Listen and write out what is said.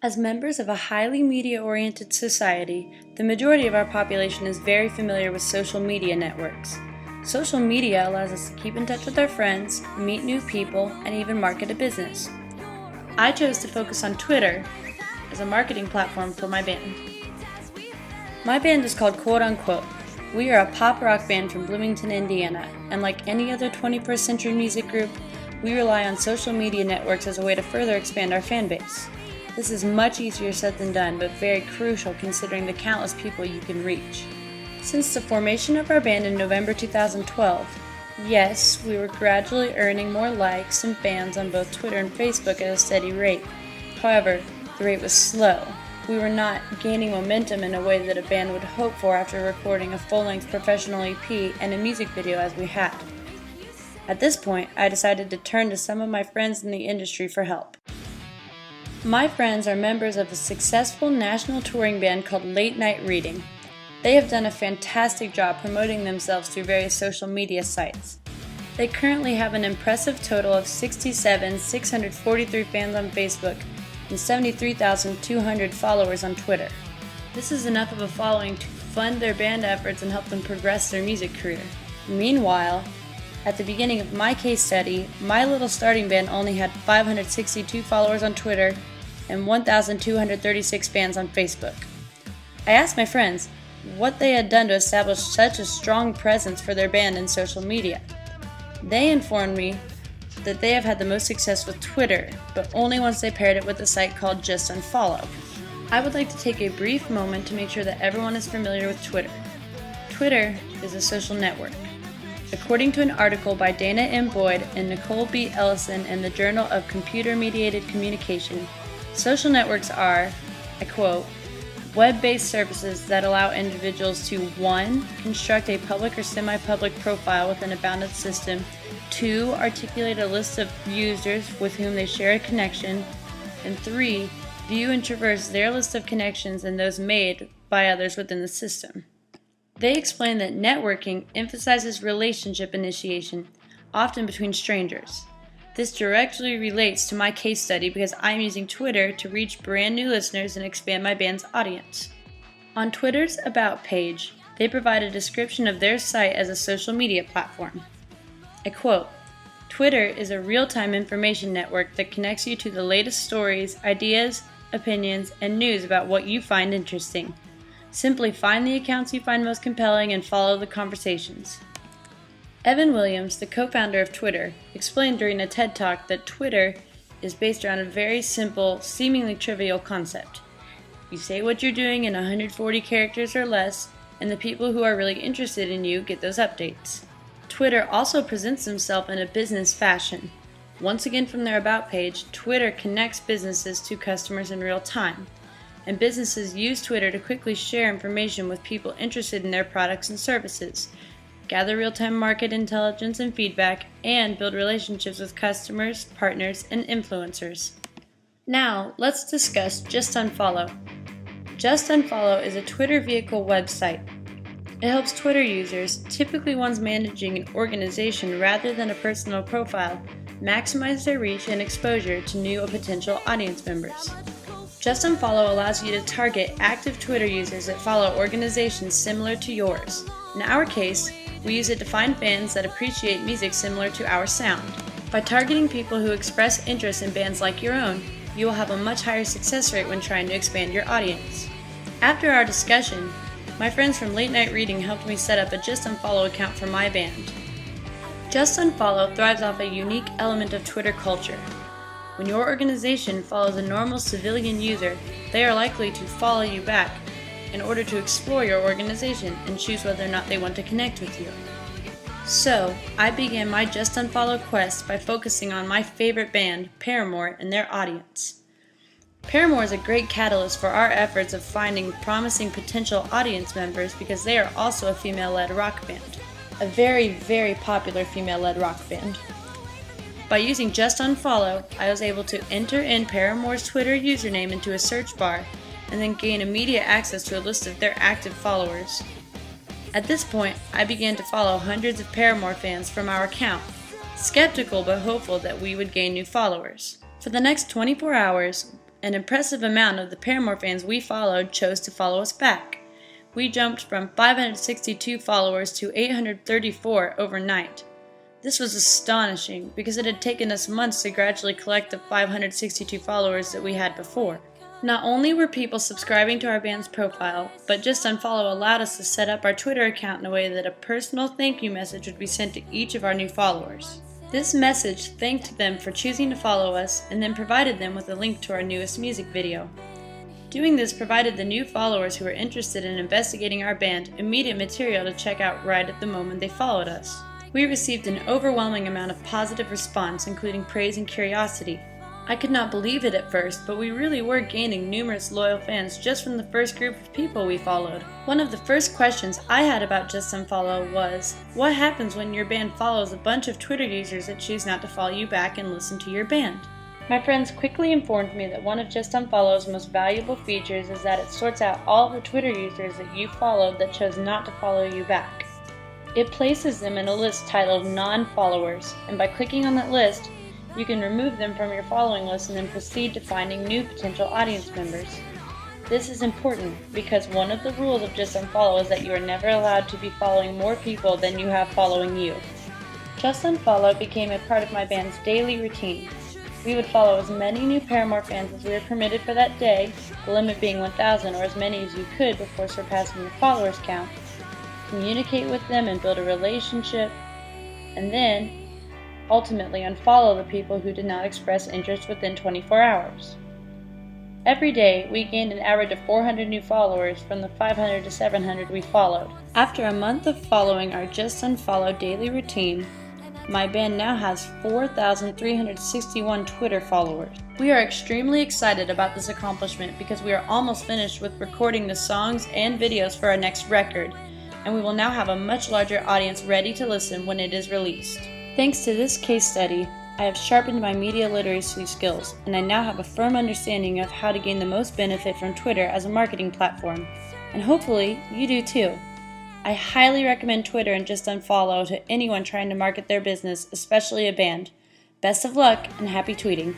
As members of a highly media-oriented society, the majority of our population is very familiar with social media networks. Social media allows us to keep in touch with our friends, meet new people, and even market a business. I chose to focus on Twitter as a marketing platform for my band. My band is called Quote Unquote. We are a pop rock band from Bloomington, Indiana, and like any other 21st century music group, we rely on social media networks as a way to further expand our fan base. This is much easier said than done, but very crucial considering the countless people you can reach. Since the formation of our band in November 2012, yes, we were gradually earning more likes and fans on both Twitter and Facebook at a steady rate. However, the rate was slow. We were not gaining momentum in a way that a band would hope for after recording a full-length professional EP and a music video as we had. At this point, I decided to turn to some of my friends in the industry for help. My friends are members of a successful national touring band called Late Night Reading. They have done a fantastic job promoting themselves through various social media sites. They currently have an impressive total of 67,643 fans on Facebook and 73,200 followers on Twitter. This is enough of a following to fund their band efforts and help them progress their music career. Meanwhile, at the beginning of my case study, my little starting band only had 562 followers on Twitter and 1,236 fans on Facebook. I asked my friends what they had done to establish such a strong presence for their band in social media. They informed me that they have had the most success with Twitter, but only once they paired it with a site called Just Unfollow. I would like to take a brief moment to make sure that everyone is familiar with Twitter. Twitter is a social network. According to an article by Dana M. Boyd and Nicole B. Ellison in the Journal of Computer-Mediated Communication, social networks are, I quote, web-based services that allow individuals to 1. Construct a public or semi-public profile within a bounded system, 2. Articulate a list of users with whom they share a connection, and 3. View and traverse their list of connections and those made by others within the system. They explain that networking emphasizes relationship initiation, often between strangers. This directly relates to my case study because I'm using Twitter to reach brand new listeners and expand my band's audience. On Twitter's About page, they provide a description of their site as a social media platform. I quote, Twitter is a real-time information network that connects you to the latest stories, ideas, opinions, and news about what you find interesting. Simply find the accounts you find most compelling and follow the conversations. Evan Williams, the co-founder of Twitter, explained during a TED Talk that Twitter is based around a very simple, seemingly trivial concept. You say what you're doing in 140 characters or less, and the people who are really interested in you get those updates. Twitter also presents themselves in a business fashion. Once again from their About page, Twitter connects businesses to customers in real time, and businesses use Twitter to quickly share information with people interested in their products and services, gather real-time market intelligence and feedback, and build relationships with customers, partners, and influencers. Now, let's discuss Just Unfollow. Just Unfollow is a Twitter vehicle website. It helps Twitter users, typically ones managing an organization rather than a personal profile, maximize their reach and exposure to new or potential audience members. Just Unfollow allows you to target active Twitter users that follow organizations similar to yours. In our case, we use it to find fans that appreciate music similar to our sound. By targeting people who express interest in bands like your own, you will have a much higher success rate when trying to expand your audience. After our discussion, my friends from Late Night Reading helped me set up a Just Unfollow account for my band. Just Unfollow thrives off a unique element of Twitter culture. When your organization follows a normal civilian user, they are likely to follow you back in order to explore your organization and choose whether or not they want to connect with you. So, I began my Just Unfollow quest by focusing on my favorite band, Paramore, and their audience. Paramore is a great catalyst for our efforts of finding promising potential audience members because they are also a female-led rock band. A very, very popular female-led rock band. By using Just Unfollow, I was able to enter in Paramore's Twitter username into a search bar and then gain immediate access to a list of their active followers. At this point, I began to follow hundreds of Paramore fans from our account, skeptical but hopeful that we would gain new followers. For the next 24 hours, An impressive amount of the Paramore fans we followed chose to follow us back. We jumped from 562 followers to 834 overnight. This was astonishing because it had taken us months to gradually collect the 562 followers that we had before. Not only were people subscribing to our band's profile, but Just Unfollow allowed us to set up our Twitter account in a way that a personal thank you message would be sent to each of our new followers. This message thanked them for choosing to follow us and then provided them with a link to our newest music video. Doing this provided the new followers who were interested in investigating our band immediate material to check out right at the moment they followed us. We received an overwhelming amount of positive response, including praise and curiosity. I could not believe it at first, but we really were gaining numerous loyal fans just from the first group of people we followed. One of the first questions I had about Just Unfollow was, what happens when your band follows a bunch of Twitter users that choose not to follow you back and listen to your band? My friends quickly informed me that one of Just Unfollow's most valuable features is that it sorts out all the Twitter users that you followed that chose not to follow you back. It places them in a list titled Non-Followers, and by clicking on that list, you can remove them from your following list and then proceed to finding new potential audience members. This is important because one of the rules of Just Unfollow is that you are never allowed to be following more people than you have following you. Just Unfollow became a part of my band's daily routine. We would follow as many new Paramore fans as we were permitted for that day, the limit being 1,000 or as many as you could before surpassing your followers count, communicate with them and build a relationship, and then ultimately unfollow the people who did not express interest within 24 hours. Every day, we gained an average of 400 new followers from the 500 to 700 we followed. After a month of following our Just Unfollow daily routine, my band now has 4,361 Twitter followers. We are extremely excited about this accomplishment because we are almost finished with recording the songs and videos for our next record, and we will now have a much larger audience ready to listen when it is released. Thanks to this case study, I have sharpened my media literacy skills, and I now have a firm understanding of how to gain the most benefit from Twitter as a marketing platform. And hopefully, you do too. I highly recommend Twitter and Just Unfollow to anyone trying to market their business, especially a band. Best of luck and happy tweeting!